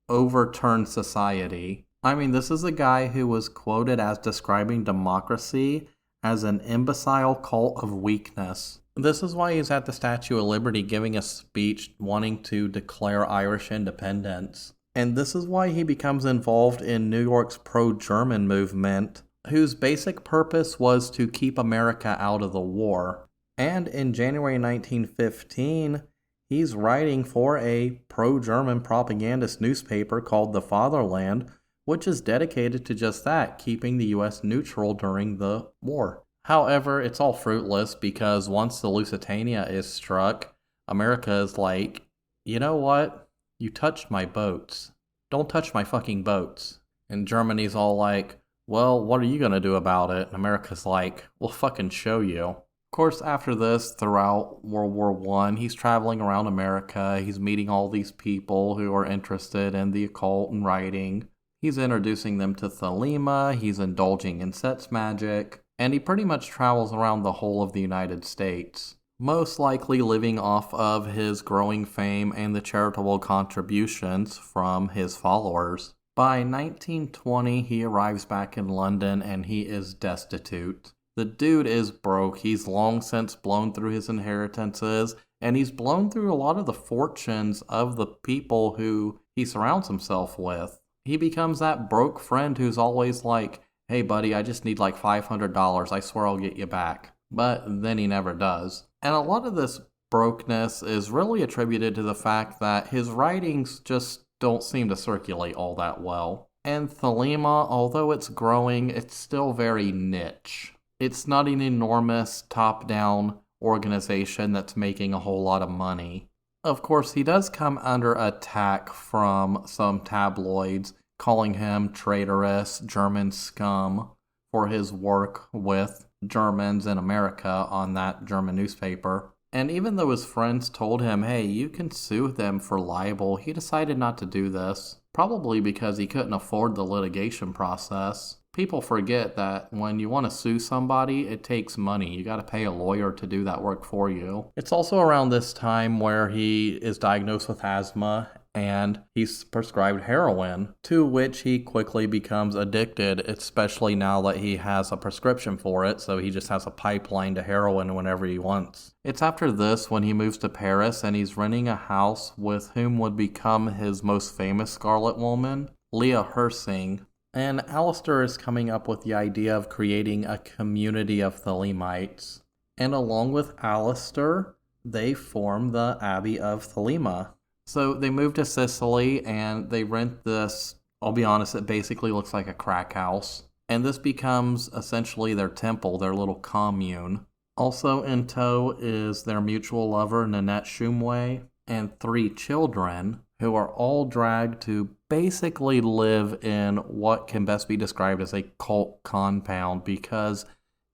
Speaker 1: overturn society. I mean, this is a guy who was quoted as describing democracy as an imbecile cult of weakness. This is why he's at the Statue of Liberty giving a speech wanting to declare Irish independence. And this is why he becomes involved in New York's pro-German movement, whose basic purpose was to keep America out of the war. And in January 1915, he's writing for a pro-German propagandist newspaper called The Fatherland, which is dedicated to just that, keeping the U.S. neutral during the war. However, it's all fruitless because once the Lusitania is struck, America is like, you know what? You touched my boats. Don't touch my fucking boats. And Germany's all like, well, what are you going to do about it? And America's like, we'll fucking show you. Of course, after this, throughout World War I, he's traveling around America. He's meeting all these people who are interested in the occult and writing. He's introducing them to Thelema. He's indulging in sex magic. And he pretty much travels around the whole of the United States, most likely living off of his growing fame and the charitable contributions from his followers. By 1920, he arrives back in London and he is destitute. The dude is broke. He's long since blown through his inheritances, and he's blown through a lot of the fortunes of the people who he surrounds himself with. He becomes that broke friend who's always like, hey buddy, I just need like $500, I swear I'll get you back. But then he never does. And a lot of this brokenness is really attributed to the fact that his writings just don't seem to circulate all that well. And Thelema, although it's growing, it's still very niche. It's not an enormous top-down organization that's making a whole lot of money. Of course, he does come under attack from some tabloids, calling him traitorous German scum for his work with Germans in America on that German newspaper. And even though his friends told him, hey, you can sue them for libel, he decided not to do this, probably because he couldn't afford the litigation process. People forget that when you want to sue somebody, it takes money. You got to pay a lawyer to do that work for you. It's also around this time where he is diagnosed with asthma and he's prescribed heroin, to which he quickly becomes addicted, especially now that he has a prescription for it, so he just has a pipeline to heroin whenever he wants. It's after this when he moves to Paris and he's renting a house with whom would become his most famous Scarlet Woman, Leah Hersing. And Aleister is coming up with the idea of creating a community of Thelemites. And along with Aleister, they form the Abbey of Thelema. So they move to Sicily and they rent this, I'll be honest, it basically looks like a crack house. And this becomes essentially their temple, their little commune. Also in tow is their mutual lover, Nanette Shumway, and 3 children who are all dragged to basically live in what can best be described as a cult compound, because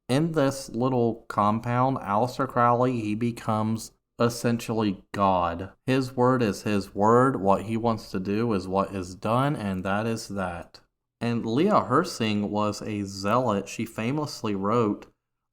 Speaker 1: in this little compound, Aleister Crowley, he becomes essentially God. His word is his word, what he wants to do is what is done, and that is that. And Leah Hersing was a zealot. She famously wrote,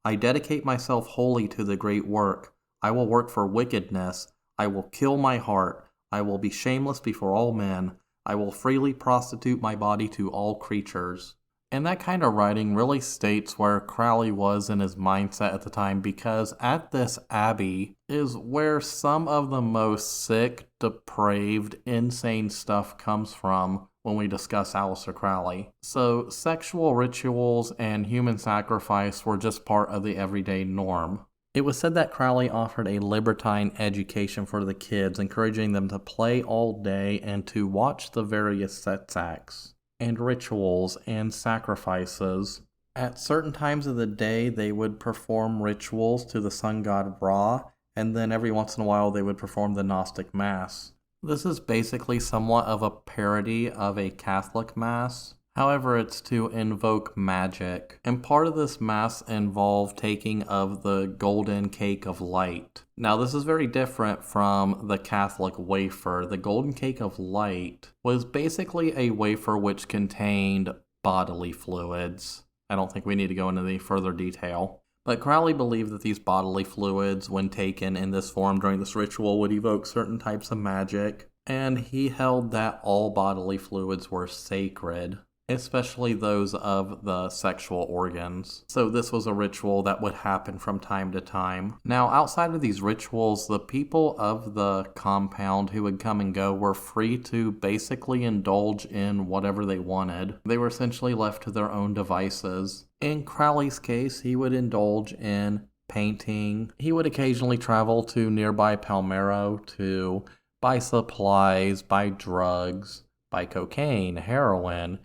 Speaker 1: I dedicate myself wholly to the great work. I will work for wickedness. I will kill my heart. I will be shameless before all men. I will freely prostitute my body to all creatures. And that kind of writing really states where Crowley was in his mindset at the time, because at this abbey is where some of the most sick, depraved, insane stuff comes from when we discuss Aleister Crowley. So sexual rituals and human sacrifice were just part of the everyday norm. It was said that Crowley offered a libertine education for the kids, encouraging them to play all day and to watch the various sex acts and rituals and sacrifices. At certain times of the day, they would perform rituals to the sun god Ra, and then every once in a while they would perform the Gnostic Mass. This is basically somewhat of a parody of a Catholic Mass. However, it's to invoke magic, and part of this Mass involved taking of the golden cake of light. Now, this is very different from the Catholic wafer. The golden cake of light was basically a wafer which contained bodily fluids. I don't think we need to go into any further detail. But Crowley believed that these bodily fluids, when taken in this form during this ritual, would evoke certain types of magic, and he held that all bodily fluids were sacred, especially those of the sexual organs. So this was a ritual that would happen from time to time. Now, outside of these rituals, the people of the compound who would come and go were free to basically indulge in whatever they wanted. They were essentially left to their own devices. In Crowley's case, he would indulge in painting. He would occasionally travel to nearby Palmero to buy supplies, buy drugs, buy cocaine, heroin,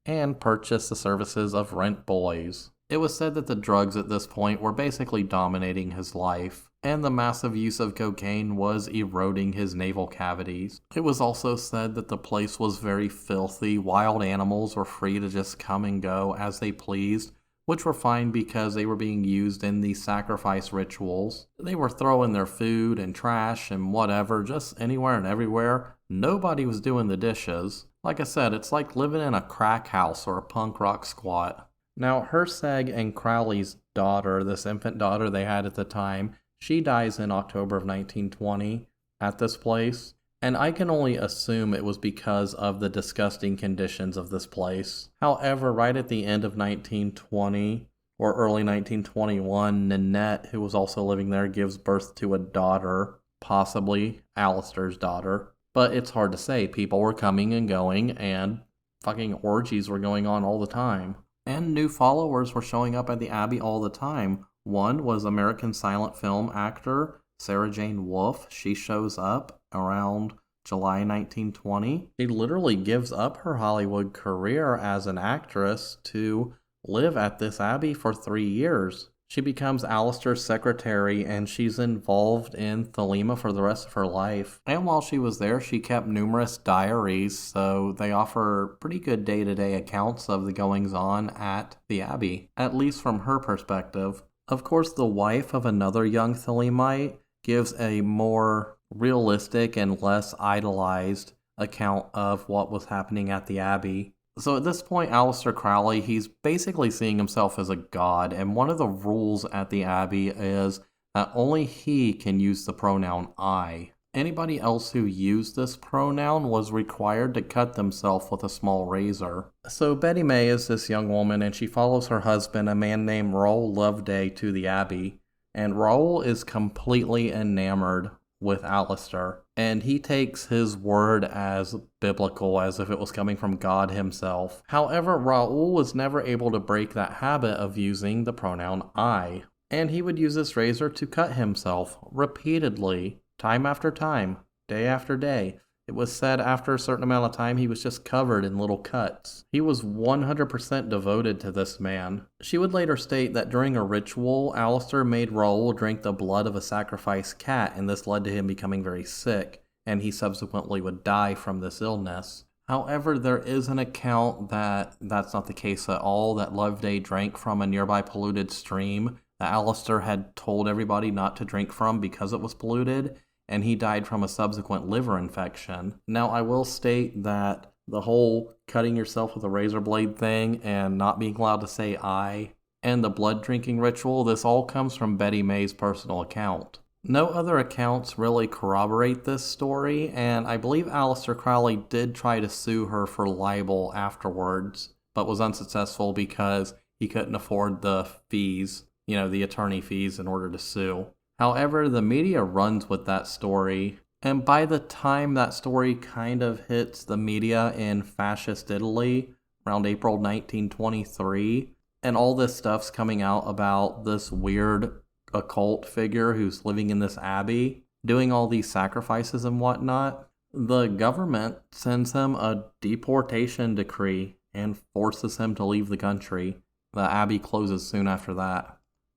Speaker 1: and purchase the services of rent boys. It was said that the drugs at this point were basically dominating his life, and the massive use of cocaine was eroding his navel cavities. It was also said that the place was very filthy. Wild animals were free to just come and go as they pleased, which were fine because they were being used in these sacrifice rituals. They were throwing their food and trash and whatever, just anywhere and everywhere. Nobody was doing the dishes. Like I said, it's like living in a crack house or a punk rock squat. Now, Herzeg and Crowley's daughter, this infant daughter they had at the time, she dies in October of 1920 at this place. And I can only assume it was because of the disgusting conditions of this place. However, right at the end of 1920 or early 1921, Nanette, who was also living there, gives birth to a daughter, possibly Aleister's daughter. But it's hard to say. People were coming and going, and fucking orgies were going on all the time. And new followers were showing up at the Abbey all the time. One was American silent film actor Sarah Jane Wolfe. She shows up around July 1920. She literally gives up her Hollywood career as an actress to live at this abbey for 3 years. She becomes Aleister's secretary, and she's involved in Thelema for the rest of her life. And while she was there, she kept numerous diaries, so they offer pretty good day-to-day accounts of the goings-on at the abbey, at least from her perspective. Of course, the wife of another young Thelemite gives a more realistic and less idolized account of what was happening at the abbey. So at this point, Aleister Crowley, he's basically seeing himself as a god, and one of the rules at the abbey is that only he can use the pronoun I. Anybody else who used this pronoun was required to cut themselves with a small razor. So Betty May is this young woman, and she follows her husband, a man named Raoul Loveday, to the abbey. And Raoul is completely enamored with Aleister, and he takes his word as biblical, as if it was coming from God himself. However, Raoul was never able to break that habit of using the pronoun I, and he would use this razor to cut himself repeatedly, time after time, day after day. It was said after a certain amount of time he was just covered in little cuts. He was 100% devoted to this man. She would later state that during a ritual, Aleister made Raoul drink the blood of a sacrificed cat, and this led to him becoming very sick, and he subsequently would die from this illness. However, there is an account that that's not the case at all, that Loveday drank from a nearby polluted stream that Aleister had told everybody not to drink from because it was polluted, and he died from a subsequent liver infection. Now, I will state that the whole cutting yourself with a razor blade thing and not being allowed to say I and the blood drinking ritual, this all comes from Betty May's personal account. No other accounts really corroborate this story, and I believe Aleister Crowley did try to sue her for libel afterwards, but was unsuccessful because he couldn't afford the fees, the attorney fees in order to sue. However, the media runs with that story, and by the time that story kind of hits the media in fascist Italy, around April 1923, and all this stuff's coming out about this weird occult figure who's living in this abbey, doing all these sacrifices and whatnot, the government sends him a deportation decree and forces him to leave the country. The abbey closes soon after that.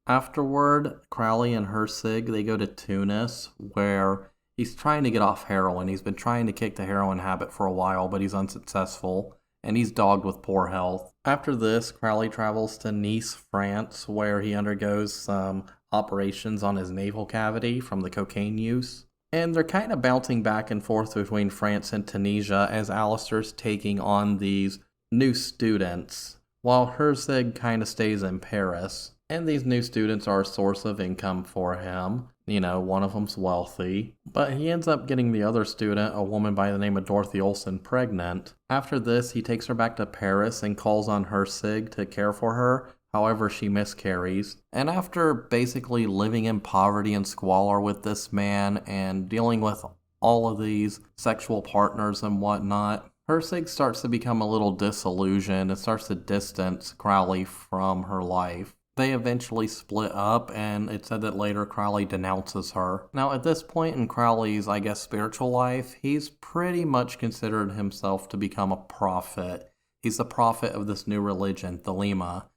Speaker 1: Afterward, Crowley and Herzeg, they go to Tunis, where he's trying to get off heroin. He's been trying to kick the heroin habit for a while, but he's unsuccessful, and he's dogged with poor health. After this, Crowley travels to Nice, France, where he undergoes some operations on his navel cavity from the cocaine use. And they're kind of bouncing back and forth between France and Tunisia as Aleister's taking on these new students, while Herzeg kind of stays in Paris. And these new students are a source of income for him. One of them's wealthy. But he ends up getting the other student, a woman by the name of Dorothy Olsen, pregnant. After this, he takes her back to Paris and calls on Herzeg to care for her. However, she miscarries. And after basically living in poverty and squalor with this man and dealing with all of these sexual partners and whatnot, Herzeg starts to become a little disillusioned and starts to distance Crowley from her life. They eventually split up, and it's said that later Crowley denounces her. Now, at this point in Crowley's, spiritual life, he's pretty much considered himself to become a prophet. He's the prophet of this new religion, Thelema.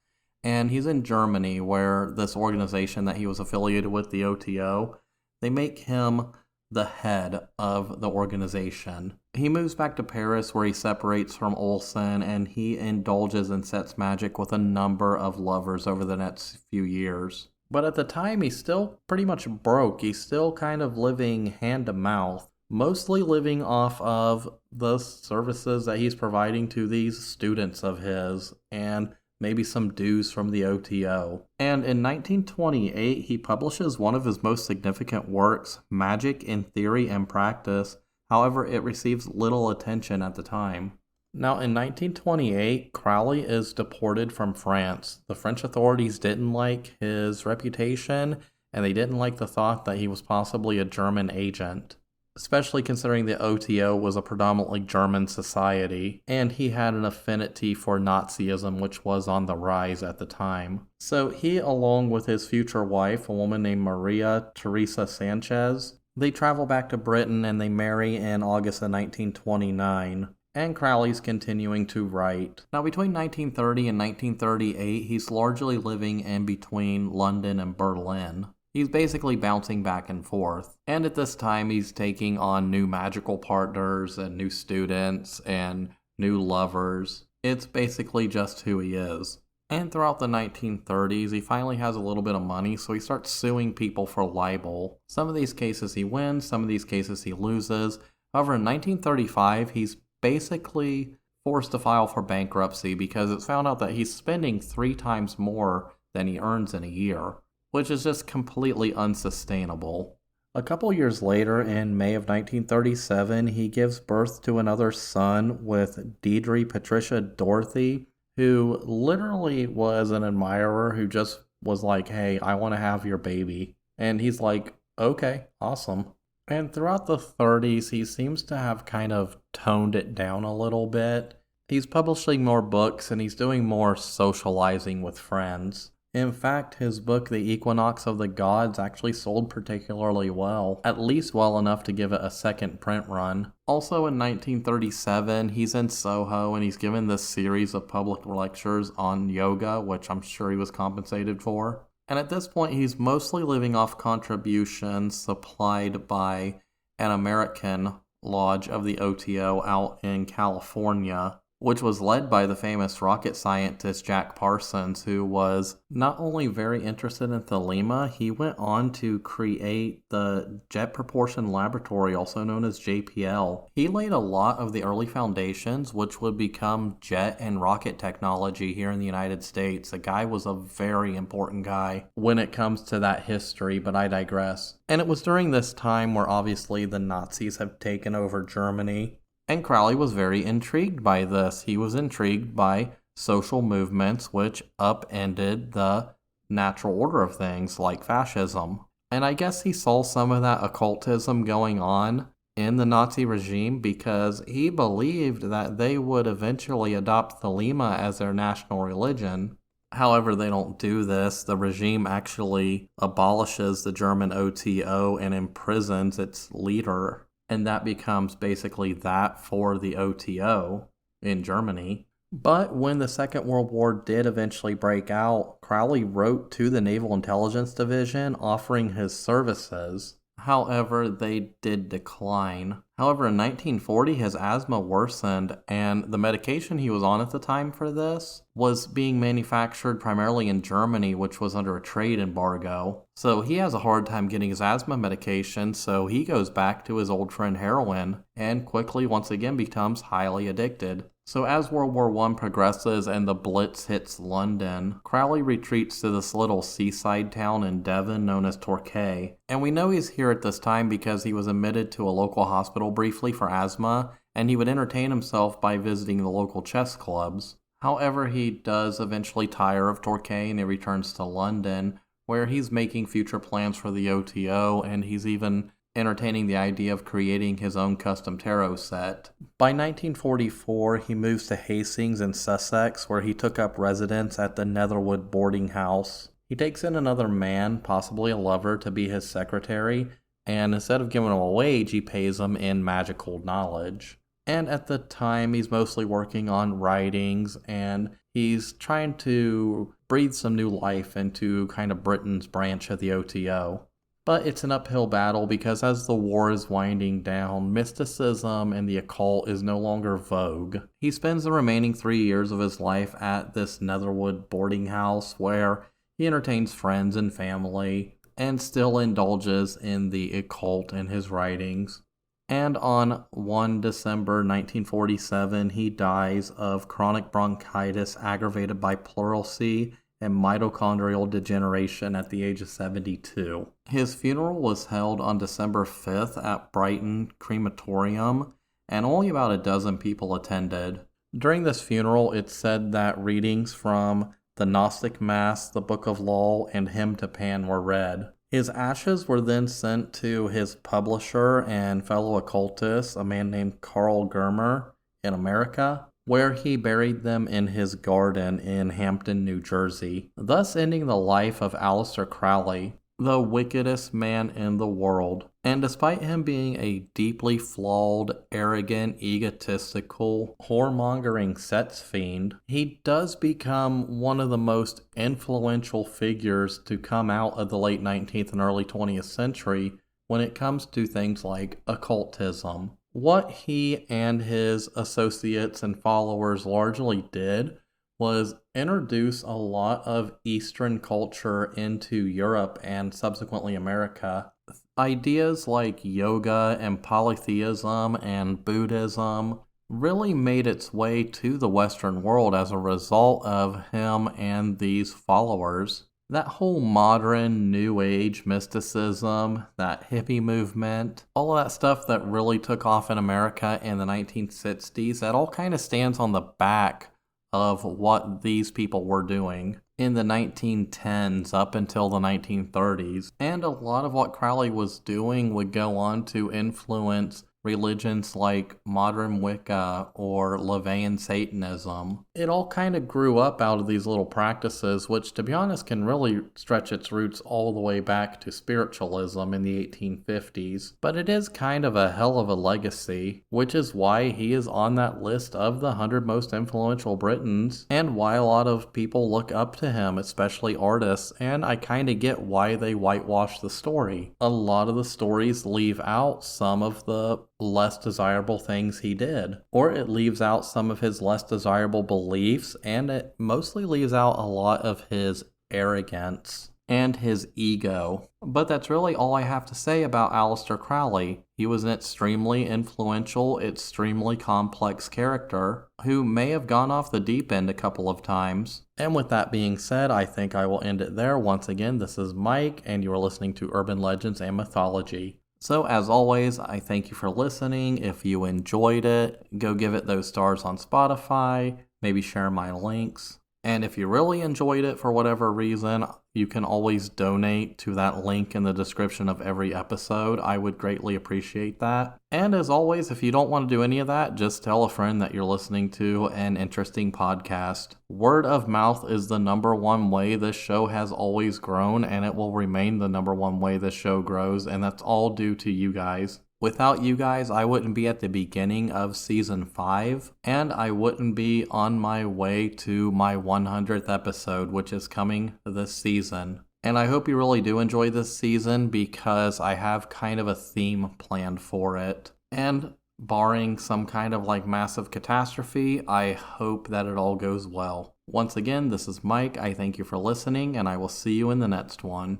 Speaker 1: And he's in Germany, where this organization that he was affiliated with, the OTO, they make him the head of the organization. He moves back to Paris, where he separates from Olsen, and he indulges in sex magic with a number of lovers over the next few years. But at the time, he's still pretty much broke. He's still kind of living hand to mouth, mostly living off of the services that he's providing to these students of his, and maybe some dues from the OTO. And in 1928, he publishes one of his most significant works, Magic in Theory and Practice. However, it receives little attention at the time. Now, in 1928, Crowley is deported from France. The French authorities didn't like his reputation, and they didn't like the thought that he was possibly a German agent, especially considering the OTO was a predominantly German society, and he had an affinity for Nazism, which was on the rise at the time. So he, along with his future wife, a woman named Maria Teresa Sanchez, they travel back to Britain and they marry in August of 1929. And Crowley's continuing to write. Now, between 1930 and 1938, he's largely living in between London and Berlin. He's basically bouncing back and forth. And at this time, he's taking on new magical partners and new students and new lovers. It's basically just who he is. And throughout the 1930s, he finally has a little bit of money, so he starts suing people for libel. Some of these cases he wins, some of these cases he loses. However, in 1935, he's basically forced to file for bankruptcy because it's found out that he's spending 3 times more than he earns in a year, which is just completely unsustainable. A couple years later, in May of 1937, he gives birth to another son with Deidre Patricia Dorothy, who literally was an admirer who just was like, hey, I want to have your baby. And he's like, okay, awesome. And throughout the 30s, he seems to have kind of toned it down a little bit. He's publishing more books and he's doing more socializing with friends. In fact, his book, The Equinox of the Gods, actually sold particularly well, at least well enough to give it a second print run. Also in 1937, he's in Soho and he's given this series of public lectures on yoga, which I'm sure he was compensated for. And at this point, he's mostly living off contributions supplied by an American lodge of the OTO out in California, which was led by the famous rocket scientist Jack Parsons, who was not only very interested in thelema, he went on to create the Jet Propulsion Laboratory, also known as JPL. He laid a lot of the early foundations, which would become jet and rocket technology here in the United States. The guy was a very important guy when it comes to that history, but I digress. And it was during this time where obviously the Nazis have taken over Germany. And Crowley was very intrigued by this. He was intrigued by social movements which upended the natural order of things like fascism. And I guess he saw some of that occultism going on in the Nazi regime because he believed that they would eventually adopt thelema as their national religion. However, they don't do this. The regime actually abolishes the German OTO and imprisons its leader. And that becomes basically that for the OTO in Germany. But when the Second World War did eventually break out, Crowley wrote to the Naval Intelligence Division offering his services. However, they did decline. However, in 1940, his asthma worsened, and the medication he was on at the time for this was being manufactured primarily in Germany, which was under a trade embargo. So he has a hard time getting his asthma medication, so he goes back to his old friend heroin, and quickly once again becomes highly addicted. So as World War I progresses and the Blitz hits London, Crowley retreats to this little seaside town in Devon known as Torquay. And we know he's here at this time because he was admitted to a local hospital briefly for asthma, and he would entertain himself by visiting the local chess clubs. However, he does eventually tire of Torquay and he returns to London, where he's making future plans for the OTO, and he's even entertaining the idea of creating his own custom tarot set. By 1944, he moves to Hastings in Sussex, where he took up residence at the Netherwood boarding house. He takes in another man, possibly a lover, to be his secretary, and instead of giving him a wage, he pays him in magical knowledge. And at the time, he's mostly working on writings, and He's trying to breathe some new life into kind of Britain's branch of the OTO. But it's an uphill battle because as the war is winding down, mysticism and the occult is no longer vogue. He spends the remaining 3 years of his life at this Netherwood boarding house where he entertains friends and family and still indulges in the occult in his writings. And on 1 December 1947, he dies of chronic bronchitis aggravated by pleurisy and mitochondrial degeneration at the age of 72. His funeral was held on December 5th at Brighton Crematorium, and only about a dozen people attended. During this funeral, it's said that readings from the Gnostic Mass, the Book of Law, and Hymn to Pan were read. His ashes were then sent to his publisher and fellow occultist, a man named Carl Germer, in America, where he buried them in his garden in Hampton, New Jersey, thus ending the life of Aleister Crowley, the wickedest man in the world. And despite him being a deeply flawed, arrogant, egotistical, whoremongering sex fiend, he does become one of the most influential figures to come out of the late 19th and early 20th century when it comes to things like occultism. What he and his associates and followers largely did was introduce a lot of Eastern culture into Europe and subsequently America. Ideas like yoga and polytheism and Buddhism really made its way to the Western world as a result of him and these followers. That whole modern New Age mysticism, that hippie movement, all of that stuff that really took off in America in the 1960s, that all kind of stands on the back of what these people were doing in the 1910s up until the 1930s. And a lot of what Crowley was doing would go on to influence religions like modern Wicca or LaVeyan Satanism. It all kind of grew up out of these little practices, which to be honest can really stretch its roots all the way back to spiritualism in the 1850s. But it is kind of a hell of a legacy, which is why he is on that list of the 100 most influential Britons, and why a lot of people look up to him, especially artists, and I kind of get why they whitewash the story. A lot of the stories leave out some of the less desirable things he did, or it leaves out some of his less desirable beliefs, and it mostly leaves out a lot of his arrogance and his ego. But that's really all I have to say about Aleister Crowley. He was an extremely influential, extremely complex character who may have gone off the deep end a couple of times. And with that being said, I think I will end it there. Once again, this is Mike, and you are listening to Urban Legends and Mythology. So as always, I thank you for listening. If you enjoyed it, go give it those stars on Spotify, maybe share my links. And if you really enjoyed it for whatever reason, you can always donate to that link in the description of every episode. I would greatly appreciate that. And as always, if you don't want to do any of that, just tell a friend that you're listening to an interesting podcast. Word of mouth is the number one way this show has always grown, and it will remain the number one way this show grows, and that's all due to you guys. Without you guys, I wouldn't be at the beginning of Season 5, and I wouldn't be on my way to my 100th episode, which is coming this season. And I hope you really do enjoy this season because I have kind of a theme planned for it. And barring some kind of massive catastrophe, I hope that it all goes well. Once again, this is Mike. I thank you for listening, and I will see you in the next one.